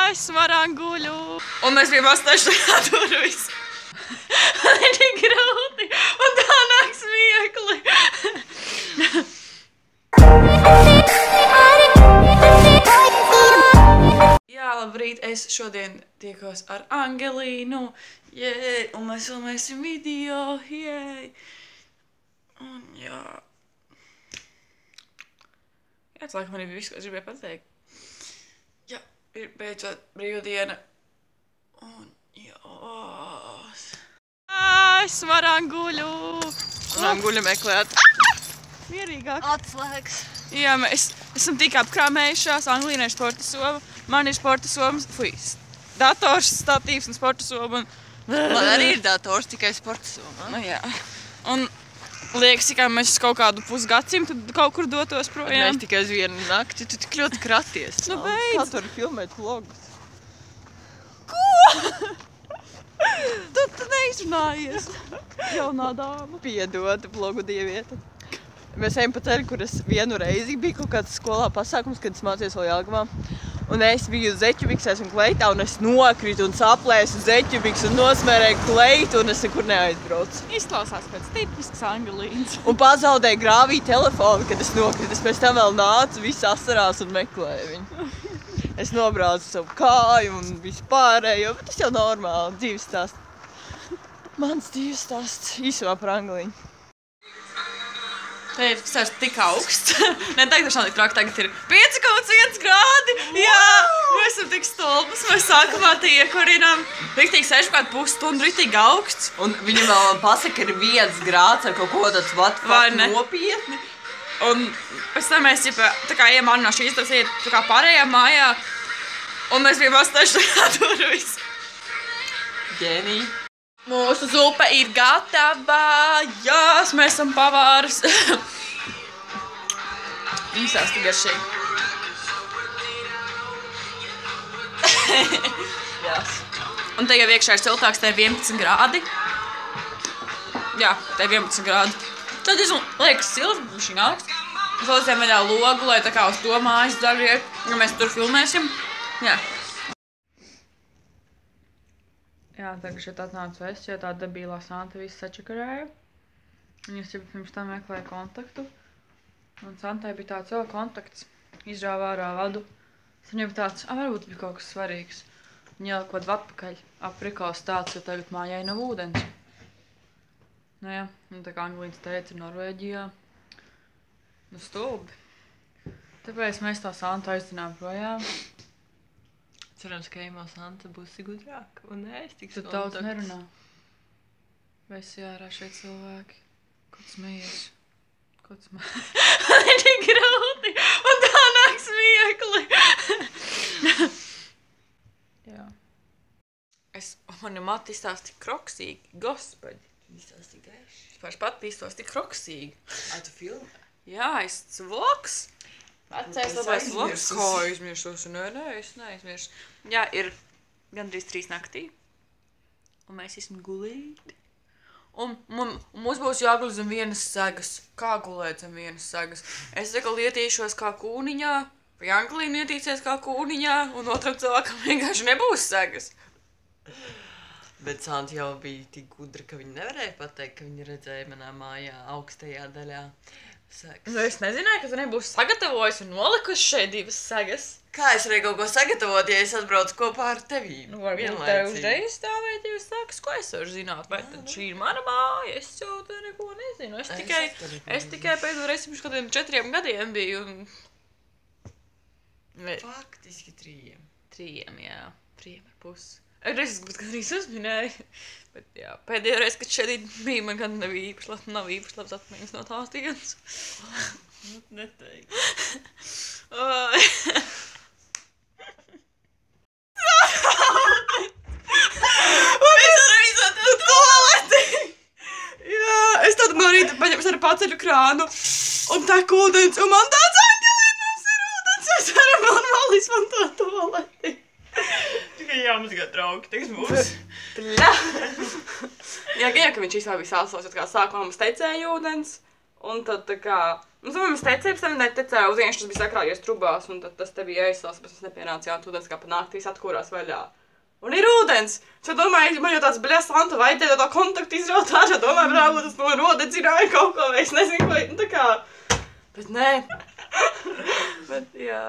Es varanguļu. Un mēs bijām astašanā durvis. Ir tik grūti. Un tā nāk smiekli. Jā, labrīt. Es šodien tiekos ar Angelīnu. Jē, un mēs filmēsim video. Jē. Un jā. Jā, tas laikam arī bija viss, ko es gribēju pateikt. Jā, ir beidzot brīvdiena. Un jā. Es varanguļu. Varanguļu meklēt. Mierīgāk. Atslēgs. Jā, mēs esam tik apkrāmējušās. Angelīnai ir sporta sova. Man ir sporta somas. Dators, statīvs un sporta soma. Man arī ir dators, tikai sporta soma. Nu jā. Un liekas, ka mēs kaut kādu pusgadsimtu kaut kur dotos projām. Mēs tikai uz vienu nakti, tu tik ļoti kraties. Nu beidz. Kā tu vari filmēt vlogus? Ko? Tu neizrunājies. Jaunā dāma. Piedod, vlogu dievieta. Mēs ejam pa ceļu, kur es vienu reizi biju kaut kāds skolā pasākums, kad es mācījos vēl Jelgavā. Un es biju zeķubiksēs un kleitā, un es nokritu un saplēsu zeķubiks un nosmērēju kleitu, un es nekur neaizbraucu. Izklausās pēc tipiskas Angelīnas. Un pazaudēju grāvī telefonu, kad es nokritu. Es pēc tam vēl nācu, viss asarās un meklēju viņu. Es nobraucu savu kāju un vispārējo, bet tas jau normāli, dzīves stāsts. Mans dzīves stāsts īsumā par Angelīnu. Te ir tas tik augsts. Nē, tagad tas nav tik traki, tagad ir 5,1 grādi. Jā, mēs esam tik stulbas. Mēs sākumā te iekurinām. Riktīgi 6,5 stundu, riktīgi augsts. Un viņa vēl pasaka, ir 1 grāds ar kaut ko tāds vatfakt nopietni. Un pēc tam mēs tā kā ejam no šīs tas iet tā kā pārējā mājā. Un mēs bijām astašanā durvis. Ģēnī. Mūsu zupa ir gatava. Jās, mēs esam pavārs. Īsās tik garšīgi. Jās. Un te jau iekšā ir siltāks, te ir 11 grādi. Jā, te ir 11 grādi. Tad liekas silts, bet viņš ir augsts. Mēs uzliekam vaļā logu, lai tā kā uz to mājas daļu iet, ja mēs tur filmēsim. Jā. Jā, tagad šeit atnāca vests, jo tā debilā Santa visu sačakarēja. Viņas jau pirms tam meklēja kontaktu. Un Santai bija tāds vēl kontakts. Izrāva ārā vadu. Es viņam tāds, varbūt bija kaut kas svarīgs. Viņa ielika vadu atpakaļ. Aprikals tāds, jo tagad mājai nav ūdens. Nu jā, un tā kā Angelīns teica, ir Norvēģijā. Nu stulbi. Tāpēc mēs tā Santu aizdinām projām. Cerams, ka Eimā Santa būs gudrāka un neaiztiks kontakts. Tu daudz nerunā. Vai esi ārā šeit cilvēki? Ko tu smejies? Ko tu smejies? Ir tik grūti! Un tā nāk smiekli! Jā. Man ir mati izstāst tik kroksīgi. Gospodi! Tu izstāst tik gaiši. Es pat izstāst tik kroksīgi. Tu filmē? Jā, es vlogs. Vecais labais vlogs. Kā aizmirsos? Nē, es neaizmirsu. Jā, ir gandrīz 3 naktī. Un mēs esam gulīti. Un mums būs jāgulē zem vienas segas. Kā gulēt zem vienas segas? Es tagad lietīšos kā kūniņā. Vai Angelīna ietīsies kā kūniņā. Un otram cilvēkam vienkārši nebūs segas. Bet Santa jau bija tik gudra, ka viņa nevarēja pateikt, ka viņa redzēja manā mājā augstajā daļā segas. Nu, es nezināju, ka tu nebūsi sagatavojis un nolikusi šeit 2 segas. Kā es varēju kaut ko sagatavot, ja es atbraucu kopā ar tevīm? Nu, varbūt tev uzreiz stāvēja 2 segas, ko es varu zināt, vai tad šī ir mana māja, es jau te neko nezinu. Es tikai pēdējo reizi pirms kādiem 4 gadiem biju un... Faktiski 3. 3, jā. 3,5. Es gandrīz uzminēju, bet jā, pēdējo reizi, kad šeit bija, man gan nav īpaši labs atmiņas no tās dienas. Neteikti. Mēs varam izvēlēt tualeti! Jā, es tad no rīta paņems ar paceļu krānu un tek ūdens, un man tāds Angelīna, mums ir ūdens, mēs varam normāli izmantot tualeti. Tikai jāmazgā draugi, teiks būs. Jā, ka viņš īstenībā bija sāsos, kad kā sākumā mums teicēja ūdens, un tad tā kā, Un tad mēs tecējām, tam netecēju, uz vienkārši tas bija sakrājies trubās, un tad tas te bija aizsās, bet es nepienācu jaunu ūdens, kā pa naktīs atkūrās vaļā. Un ir ūdens! Es domāju, man jau tāds bļas Santa vajadzēja tā kontaktu izraut ārā, domāju, brāl, tas no rodedzināja kaut ko, vai es nezinu, vai, nu tā kā. Bet nē. Bet jā.